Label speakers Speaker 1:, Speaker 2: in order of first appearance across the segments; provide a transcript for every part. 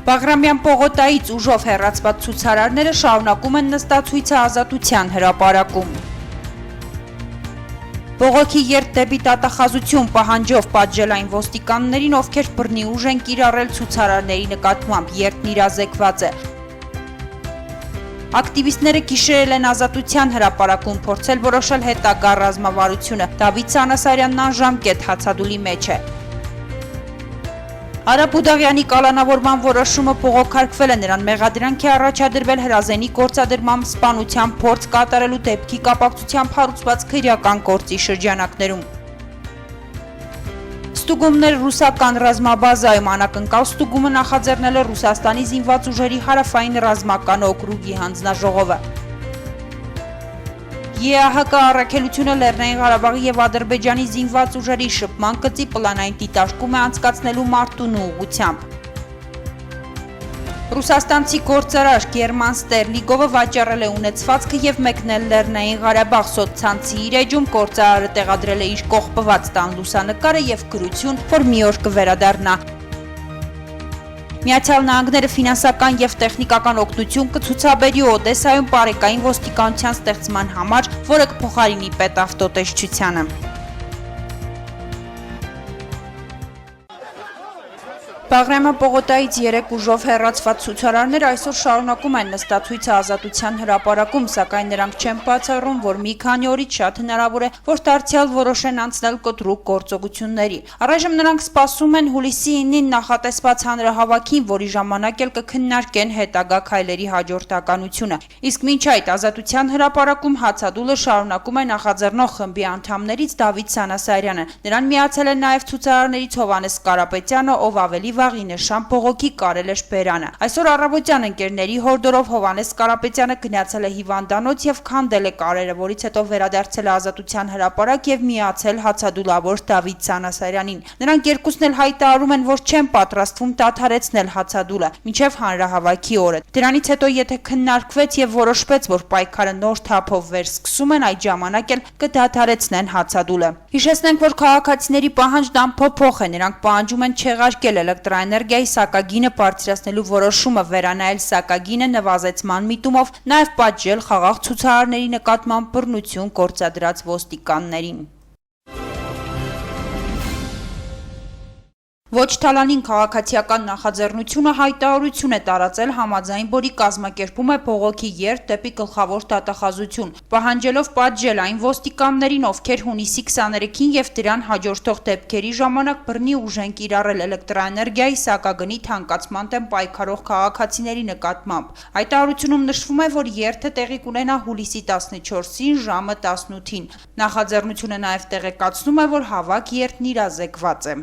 Speaker 1: Բաղրամյան պողոտայից ուժով հեռացված ցուցարարները շարունակում են նստացույցը Ազատության հրապարակում։ Բողոքի երթ դեպի տատախազություն պահանջով պատժել այն ոստիկաններին, ովքեր բռնի ուժ են կիրառել ցուցարարների նկատմամբ, երթն իրազեկված է։ Ակտիվիստները գիշերել են Ազատության հրապարակում, փորձել որոշել հետագա ռազմավարությունը։ Դավիթ Սանասարյանն անժամկետ հացադուլի մեջ է։ Արա Բուդաղյանի կալանավորման որոշումը բողոքարկվել է, նրան մեղադրանք է առաջադրվել հրազենի գործադրմամբ սպանության փորձ կատարելու դեպքի կապակցությամբ հարուցված քրեական գործի շրջանակներում։ Ստուգումներ ռուսական ռազմաբազայում անակնկալ ստուգումը նախաձեռնել է Ռուսաստանի զինված ուժերի հարավային ռազմական օկրուգի հանձնաժողովը։ ԵԱՀԿ առաքելությունը Լեռնային Ղարաբաղի եւ Ադրբեջանի զինված ուժերի շփման գծի պլանային դիտարկում է անցկացնելու մարտունու ուղղությամբ։ Ռուսաստանցի գործարար Գերման Ստերլիգովը վաճառել է ունեցվածքը եւ մեկնել Լեռնային Ղարաբաղ սոցցանցի իր էջում, գործարարը տեղադրել է իր կողպված տան լուսանկարը եւ գրություն, որ մի օր կվերադառնա։ Միացյալ Նահանգները ֆինանսական եւ տեխնիկական օգնություն կցուցաբերի Օդեսայում պարեկային ոստիկանության ստեղծման համար, որը կփոխարինի պետավտոտեսչությանը։ Բաղրամյան պողոտայից 3 ուժով հեռացված ցուցարարները այսօր շարունակում են նստացույցը Ազատության հրապարակում, սակայն նրանք չեն բացառում, որ մի քանի օրից շատ հնարավոր է, որ դարձյալ որոշեն անցնել կտրուկ գործողությունների։ Առայժմ նրանք սպասում են հուլիսի 9-ին նախատեսված հանրահավաքին, որի ժամանակ էլ կքննարկեն հետագա քայլերի հաջորդականությունը։ Իսկ մինչ այդ Ազատության հրապարակում հացադուլը շարունակում է նախաձեռնող խմբի անդամներից Դավիթ Սանասարյանը։ Նրան միացել են նաև ցուցարարներից Հովհաննես Կարապետյանը, ով ավելի վաղ նշան փողոքի կարել էր բերանը։ Այսօր առավոտյան ընկերների հորդորով Հովհաննես Կարապետյանը գնացել է հիվանդանոց եւ քանդել է կարերը, որից հետո վերադարձել է Ազատության հրապարակ եւ միացել հացադուլավոր Դավիթ Սանասարյանին։ Նրանք երկուսն էլ հայտարարում են, որ չեն պատրաստվում դադարեցնել հացադուլը մինչեւ հանրահավաքի օրը։ Դրանից հետո եթե քննարկվեց եւ որոշվեց, որ պայքարը նոր թափով վերսկսում են, այդ ժամանակ էլ կդադարեցնեն հացադուլը։ Հիշեցնենք, որ քաղաքացիների պահանջն անփոփոխ է, նրանք պահանջում են չեղարկել էլեկտրաէներգիայի սակագինը բարձրացնելու որոշումը, վերանայել սակագինը նվազեցման միտումով, նաև պատժել խաղաղ ցուցարարների նկատմամբ բռնություն գործադրած ոստիկաններին։ Ոչ Թալանին քաղաքացիական նախաձեռնությունը հայտարարություն է տարածել համաձայն, որի կազմակերպում է բողոքի երթ դեպի գլխավոր դատախազություն, պահանջելով պատժել այն ոստիկաններին, ովքեր հունիսի 23-ին եւ դրան հաջորդող դեպքերի ժամանակ բռնի ուժ են կիրառել էլեկտրաէներգիայի սակագնի թանկացման դեմ պայքարող քաղաքացիների նկատմամբ։ Հայտարարությունում նշվում է, որ երթը տեղի կունենա հուլիսի 14-ին ժամը 18-ին։ Նախաձեռնությունը նաև տեղեկացնում է, որ հավաք երթն իրազեկված է։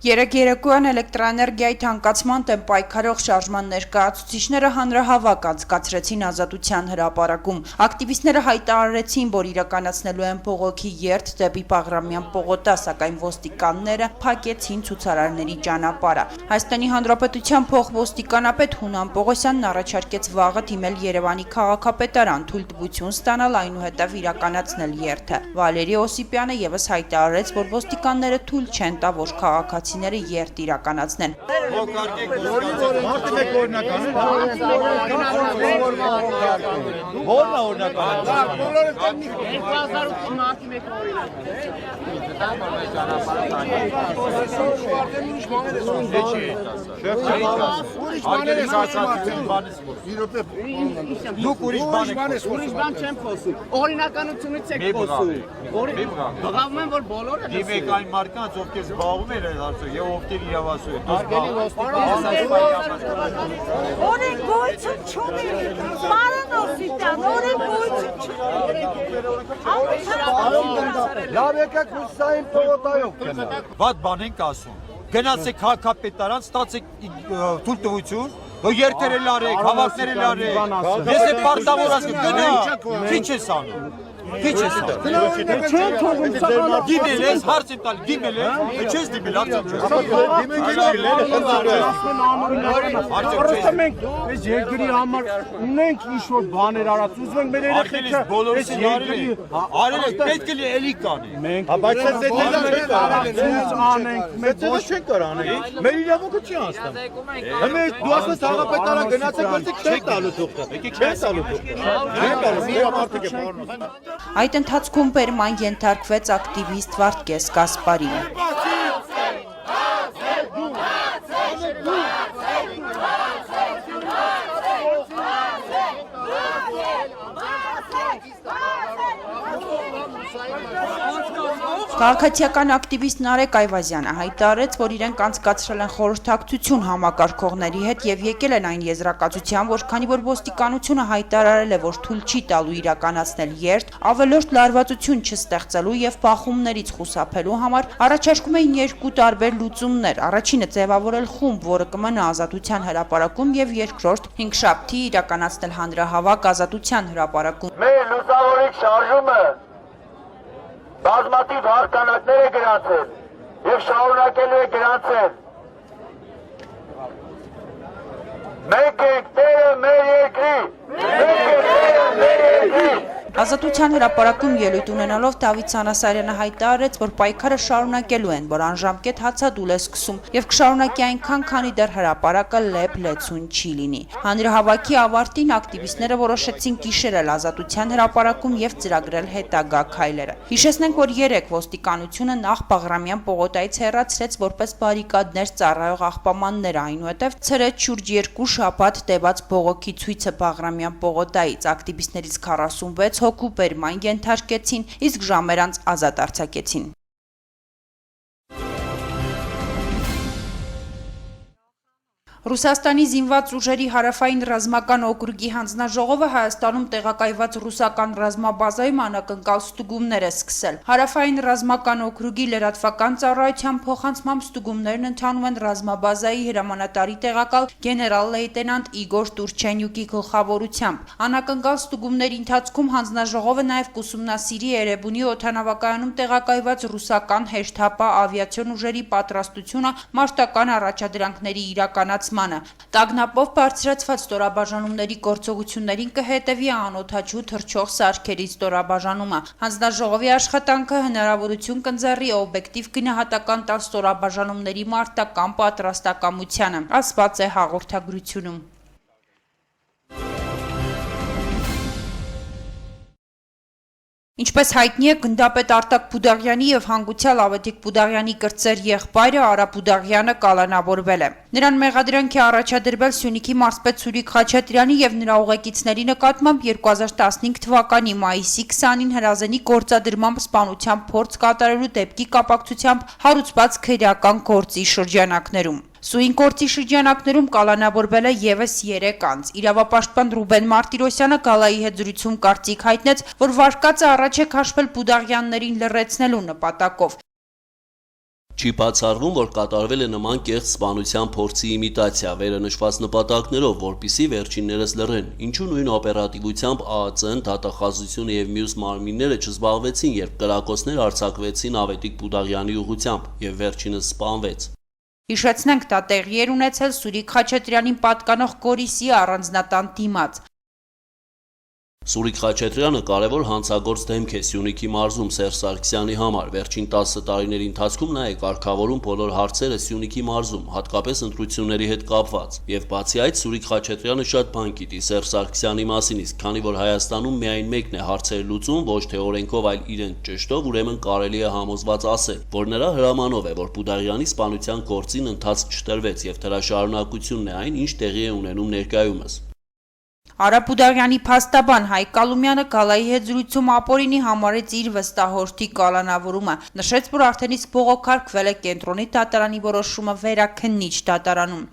Speaker 1: Երեկ երեկոյան էլեկտրաէներգիայի թանկացման դեմ պայքարող շարժման ներկայացուցիչները հանրահավաք անցկացրեցին Ազատության հրապարակում։ Ակտիվիստները հայտարարեցին, որ իրականացնելու են բողոքի երթ դեպի Բաղրամյան պողոտա, սակայն ոստիկանները փակեցին ցուցարարների ճանապարհը։ Հայաստանի Հանրապետության փոխոստիկանապետ Հունան Պողոսյանն առաջարկեց վաղը դիմել Երևանի քաղաքապետարան, թույլտվություն ստանալ, այնուհետև իրականացնել երթը։ Վալերի Օսիպյանը եւս հայտարարեց, որ ոստիկանները թույլ չեն տա, որ քաղաքացիները երթ իրականացնեն։
Speaker 2: Օրինականությունից եք խոսում։ Բղավում են, որ բոլորը
Speaker 3: դիմեք այն մարդկանց, ովքեր զբաղվում են այդ հարցով եւ ովքեր իրավասու են։
Speaker 4: Օրենք գոյություն չունի, պարոն Օսիպյան, օրենք գոյություն չունի։
Speaker 5: Լավ եկեք հուսային պողոտայով գնանք։
Speaker 3: Վատ բան ենք ասում։ Գնացեք քաղաքապետարան, ստացեք թույլտվություն, որ երթերը լարեք, հավաքները լարեք։ Ես է պարտավոր ասում, գնա, ինչ ես անում։ Քիչ ես դա։ Դիմել ես, հարց եմ տալ, դիմել ես, չես դիմել, արդյոք չես։
Speaker 2: Արդյոք մենք այս երկրի համար ունենք ինչ-որ բաներ արած, ուզում ենք մեր երեխեքը
Speaker 3: բոլորս արել եք, պետք է էլի կանի։
Speaker 2: մենք
Speaker 5: Բայց այս
Speaker 2: անենք, մենք
Speaker 5: ոչ չենք կարող անել։ Մեր իրավունքը չի անցնում։ Հիմա դու ասես հաղապետարան գնացեք, որտեղ չեք տալու թուղթը։ Եկեք չեք տալու թուղթը։ Չեք տալու, մի մարդիկ է բառնոց։
Speaker 1: Այդ ընթացքում բերման ենթարկվեց ակտիվիստ Վարդգես Կասպարին։ Քաղաքացիական ակտիվիստ Նարեկ Այվազյանը հայտարարեց, որ իրենք անցկացրել են խորհրդակցություն համակարգողների հետ եւ եկել են այն եզրակացության, որ քանի որ ոստիկանությունը հայտարարել է, որ թույլ չի տալու իրականացնել երթ, ավելորդ լարվածություն չստեղծելու եւ բախումներից խուսափելու համար առաջարկում էին երկու տարբեր լուծումներ։ Առաջինը ձևավորել խումբ, որը կմնա Ազատության հրապարակում եւ երկրորդ 5 շաբթի իրականացնել հանրահավաք Ազատության հրապարակում։
Speaker 6: Մեր լուսավորիչ շարժումը բազմաթիվ հարկանակներ է գրանցել եւ շարունակելու է գրանցել։ Մենք ենք տերը մեր երկրի, մենք ենք տերը մեր երկրի։
Speaker 1: Ազատության հրապարակում ելույթ ունենալով Դավիթ Սանասարյանը հայտարարեց, որ պայքարը շարունակելու են, որ անժամկետ հացադուլ է սկսում եւ կշարունակի այնքան, քանի դեռ հրապարակը լեփ-լեցուն չի լինի։ Հանրահավաքի ավարտին ակտիվիստները որոշեցին կիշերել Ազատության հրապարակում եւ ծրագրել հետագա քայլերը։ Հիշեցնենք, որ երեկ ոստիկանությունը նախ Բաղրամյան պողոտայից հեռացրեց որպես բարիկադներ ծառայող աղբամաններ, այնուհետև ցրեց շուրջ 2 շաբաթ տևած բողոքի ցույցը Բաղրամյան պողոտայից։ Ակտիվիստներից 46 հոգու բերման ենթարկեցին, իսկ ժամեր անց ազատ արձակեցին։ Ռուսաստանի զինված ուժերի հարավային ռազմական օկրուգի հանձնաժողովը Հայաստանում տեղակայված ռուսական ռազմաբազայում անակնկալ ստուգումներ է սկսել։ Հարավային ռազմական օկրուգի լրատվական ծառայության փոխանցմամբ ստուգումներն ընթանում են ռազմաբազայի հրամանատարի տեղակալ գեներալ-լեյտենանտ Իգոր Տուրչենյուկի գլխավորությամբ։ Անակնկալ ստուգումների ընթացքում հանձնաժողովը նաև կուսումնասիրի Էրեբունի օդանավակայանում տեղակայված ռուսական հեշտհապա ավիացիոն ուժերի պատրաստությունը մարտական առաջադրանքների իրականացմանը։ Տագնապով բարձրացված ստորաբաժանումների գործողություններին կհետևի անօդաչու թռչող սարքերի ստորաբաժանումը։ Հանձնաժողովի աշխատանքը հնարավորություն կընձեռի օբյեկտիվ գնահատական տալ ստորաբաժանումների մարտական պատրաստակամությանը, ասված է հաղորդագրությունում։ Ինչպես հայտնի է, գնդապետ Արտակ Բուդաղյանի եւ հանգուցյալ Ավետիք Բուդաղյանի կրտսեր եղբայրը Արա Բուդաղյանը կալանավորվել է։ Նրան մեղադրանք է առաջադրվել Սյունիքի մարզպետ Սուրիկ Խաչատրյանի եւ նրա ուղեկիցների նկատմամբ 2015 թվականի մայիսի 20-ին հրազենի գործադրմամբ սպանության փորձ կատարելու դեպքի կապակցությամբ հարուցված քրեական գործի շրջանակներում։ Սույն գործի շրջանակներում կալանավորվել է եւս 3 անձ։ Իրավապաշտպան Ռուբեն Մարտիրոսյանը գալայի հետ զրույցում կարծիք հայտնեց, որ վարկածը առաջ է քաշվել Բուդաղյաններին լրացնելու նպատակով։
Speaker 7: Չի բացառվում, որ կատարվել է նման կեղծ սպանության փորձի իմիտացիա, վերը նշված նպատակներով, որպիսի վերջիններս լռեն, ինչու նույն օպերատիվությամբ ԱԱՑ-ն, դատախազությունը եւ մյուս մարմինները չզբաղվեցին, երբ կրակոցներ արձակվեցին Ավետիք Բուդաղյանի ուղղությամբ եւ վերջինս սպանվեց։
Speaker 1: Հիշեցնենք, դա տեղի էր ունեցել Սուրիկ Խաչատրյանին պատկանող Գորիսի առանձնատան դիմաց։
Speaker 7: Սուրիկ Խաչատրյանը կարևոր հանցագործ դեմք է Սյունիքի մարզում Սերժ Սարգսյանի համար։ Վերջին 10 տարիների ընթացքում նա է կարգավորում բոլոր հարցերը Սյունիքի մարզում, հատկապես ընտրությունների հետ կապված։ Եվ բացի այդ, Սուրիկ Խաչատրյանը շատ բան գիտի Սերժ Սարգսյանի մասին, իսկ քանի որ Հայաստանում միայն մեկն է հարցեր լուծում, ոչ թե օրենքով, այլ իրեն ճշտով, ուրեմն կարելի է համոզված ասել, որ նրա հրամանով է, որ Բուդաղյանի սպանության գործին ընթացք չտրվեց եւ դրա շարունակությունն է այն, ինչ տեղի է ունենում ներկայումս։
Speaker 1: Արա Բուդաղյանի փաստաբան Հայկ Կալումյանը գալայի հետ զրույցում ապօրինի համարեց իր վստահորդի կալանավորումը, նշեց, որ արդեն իսկ բողոքարկվել է կենտրոնի դատարանի որոշումը վերաքննիչ դատարանում։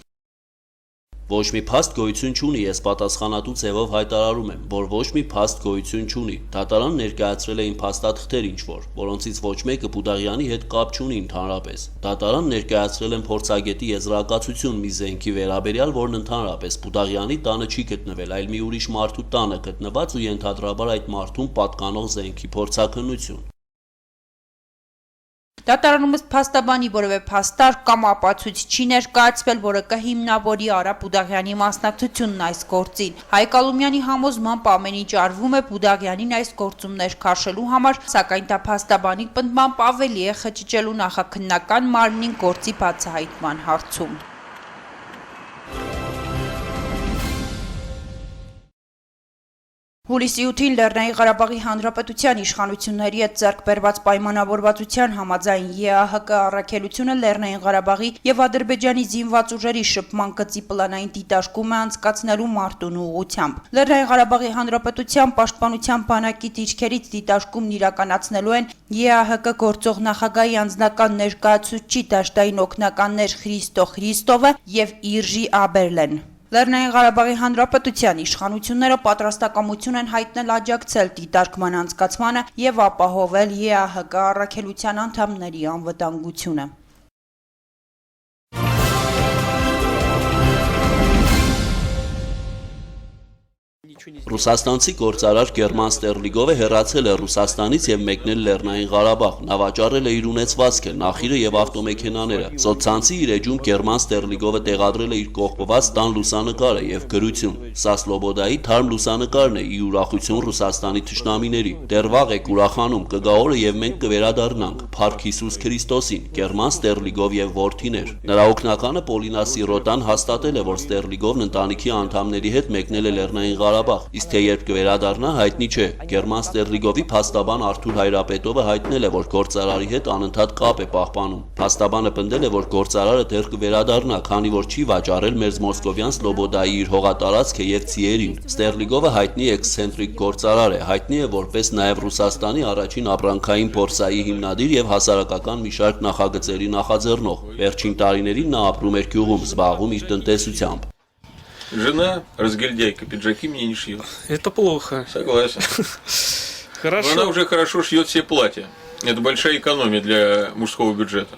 Speaker 7: Ոչ մի փաստ գոյություն չունի, ես պատասխանատու ձևով հայտարարում եմ, որ ոչ մի փաստ գոյություն չունի։ Դատարան ներկայացրել էին փաստաթղթեր ինչ-որ, որոնցից ոչ մեկը Բուդաղյանի հետ կապ չունի ընդհանրապես։ Դատարան ներկայացրել են փորձագետի եզրակացություն մի զենքի վերաբերյալ, որն ընդհանրապես Բուդաղյանի տանը չի գտնվել, այլ մի ուրիշ մարդու տանը գտնված ու ենթադրաբար այդ մարդուն պատկանող զենքի փորձաքննություն։
Speaker 1: Դատարանում ըստ փաստաբանի որևէ փաստար կամ ապացույց չի ներկայացվել, որը կհիմնավորի Արա Բուդաղյանի մասնակցությունն այս գործին։ Հայկ Ալումյանի համոզմամբ ամեն ինչ արվում է Բուդաղյանին այս գործումներ քաշելու համար, սակայն դա փաստաբանի պնդմամբ ավելի է խճճելու նախաքննական մարմնին գործի բացահայտման հարցում։ Հուլիսի 8-ին Լեռնային Ղարաբաղի Հանրապետության իշխանությունների հետ ձեռք բերված պայմանավորվածության համաձայն ԵԱՀԿ առաքելությունը Լեռնային Ղարաբաղի եւ Ադրբեջանի զինված ուժերի շփման գծի պլանային դիտարկում է անցկացնելու Մարտունու ուղղությամբ։ Լեռնային Ղարաբաղի Հանրապետության պաշտպանության բանակի դիրքերից դիտարկումն իրականացնելու են ԵԱՀԿ գործող նախագահի անձնական ներկայացուցիչ դաշտային օգնականներ Խրիստո Խրիստովը եւ Իրժի Աբերլեն։ Լեռնային Ղարաբաղի Հանրապետության իշխանությունները պատրաստակամություն են հայտնել աջակցել դիտարկման անցկացմանը եւ ապահովել ԵԱՀԿ առաքելության անդամների անվտանգությունը։
Speaker 7: Ռուսաստանցի գործարար Գերման Ստերլիգովը հեռացել է Ռուսաստանից եւ մեկնել Լեռնային Ղարաբաղ, նա վաճառել է իր ունեցվածքը, նախիրը եւ ավտոմեքենաները։ Սոցցանցի իր էջում Գերման Ստերլիգովը տեղադրել է իր կողպված տան լուսանկարը եւ գրություն. «Սա Սլոբոդայի թարմ լուսանկարն է՝ ի ուրախություն Ռուսաստանի թշնամիների։ Դեռ վաղ եք ուրախանում, կգա օրը եւ մենք կվերադառնանք։ Փառք Հիսուս Քրիստոսին, Գերման Ստերլիգով եւ որդիներ»։ Նրա օգնականը Պոլինա Սիրոտան հաստատել է, որ Ստերլիգովն ընտանիքի անդամների հետ մեկնել է Լեռնային Ղարաբաղ, իսկ թե երբ կվերադառնա հայտնի չէ։ Գերման Ստերլիգովի փաստաբան Արթուր Հայրապետովը հայտնել է, որ գործարարի հետ անընդհատ կապ է պահպանում։ Փաստաբանը պնդել է, որ գործարարը դեռ կվերադառնա, քանի որ չի վաճառել մերձմոսկովյան Սլոբոդայի իր հողատարածքը եւ ցիերին։ Ստերլիգովը հայտնի էքսցենտրիկ գործարար է, հայտնի է որպես նաեւ Ռուսաստանի առաջին ապրանքային բորսայի հիմնադիր եւ հասարակական մի շարք նախագծերի նախաձեռնող։ Վերջին տարիներին նա ապրում էր գյուղում, զբաղվում իր տնտեսությամբ։
Speaker 8: Жена разгильдяйка, пиджаки мне не шьет.
Speaker 9: Это плохо.
Speaker 8: Согласен.
Speaker 9: Хорошо.
Speaker 8: Но она уже хорошо шьет все платья. Это большая экономия для мужского бюджета.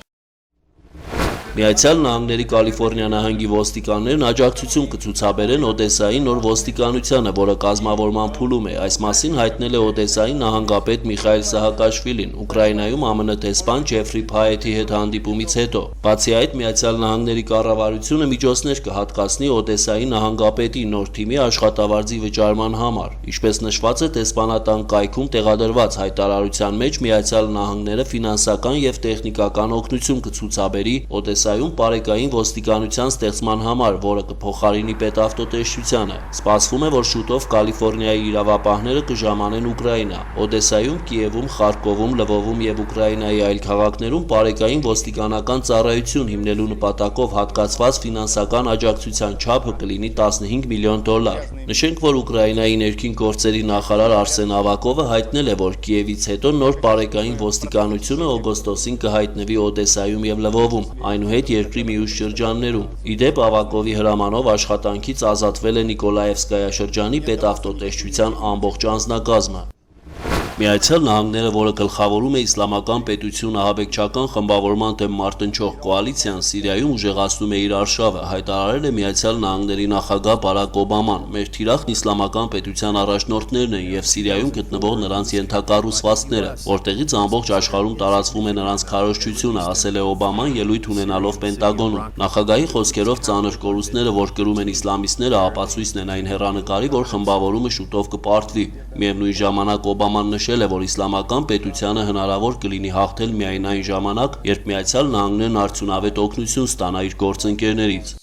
Speaker 7: Միացյալ Նահանգների Կալիֆոռնիա նահանգի ոստիկաններն աջակցություն կցուցաբերեն Օդեսայի նոր ոստիկանությանը, որը կազմավորման փուլում է։ Այս մասին հայտնել է Օդեսայի նահանգապետ Միխայել Սահակաշվիլին Ուկրաինայում ԱՄՆ դեսպան Ջեֆրի Փայեթի հետ հանդիպումից հետո։ Բացի այդ, Միացյալ Նահանգների կառավարությունը միջոցներ կհատկացնի Օդեսայի նահանգապետի նոր թիմի աշխատավարձի վճարման համար։ Ինչպես նշված է դեսպանատան կայքում տեղադրված հայտարարության մեջ, Միացյալ Նահանգները ֆինանսական եւ տեխնիկական օգնություն կցուցաբերի Օդեսայում պարեկային ոստիկանության ստեղծման համար, որը կփոխարինի պետավտոտեսչությանը։ Սպասվում է, որ շուտով Կալիֆոռնիայի իրավապահները կժամանեն Ուկրաինա։ Օդեսայում, Կիևում, Խարկովում, Լվովում եւ Ուկրաինայի այլ քաղաքներում պարեկային ոստիկանական ծառայություն հիմնելու նպատակով հատկացված ֆինանսական աջակցության չափը կլինի $15 միլիոն։ Նշենք, որ Ուկրաինայի ներքին գործերի նախարար Արսեն Ավակովը հայտնել է, որ Կիևից հետո նոր պարեկային ոստիկանությունը օգոստոսին կհայտնվի Օդեսայում եւ Լվովում, այնուհետ երկրի մյուս շրջաններում։ Ի դեպ, Ավակովի հրամանով աշխատանքից ազատվել է Նիկոլաևսկայա շրջանի պետավտոտեսչության ամբողջ անձնակազմը։ Միացյալ Նահանգները, որը գլխավորում է Իսլամական պետություն ահաբեկչական խմբավորման դեմ մարտնչող կոալիցիան, Սիրիայում ուժեղացնում է իր արշավը, հայտարարել է Միացյալ Նահանգների նախագահ Բարակ Օբաման։ Մեր թիրախն Իսլամական պետության առաջնորդներն են եւ Սիրիայում գտնվող նրանց ենթակառուցվածքները, որտեղից ամբողջ աշխարհում տարածվում է նրանց քարոզչությունը, ասել է Օբաման ելույթ ունենալով Պենտագոնում։ Նախագահի խոսքերով ծանր կորուստները, որ կրում են իսլամիստները, ապացույցն են այն հեռանկարի, որ խմբավորումը շուտով կպարտվի։ Միևնույն ժամանակ Օբաման նշել է, որ Իսլամական պետությանը հնարավոր կլինի հաղթել միայն այն ժամանակ, երբ Միացյալ Նահանգներն արդյունավետ օգնություն ստանա իր գործընկերներից։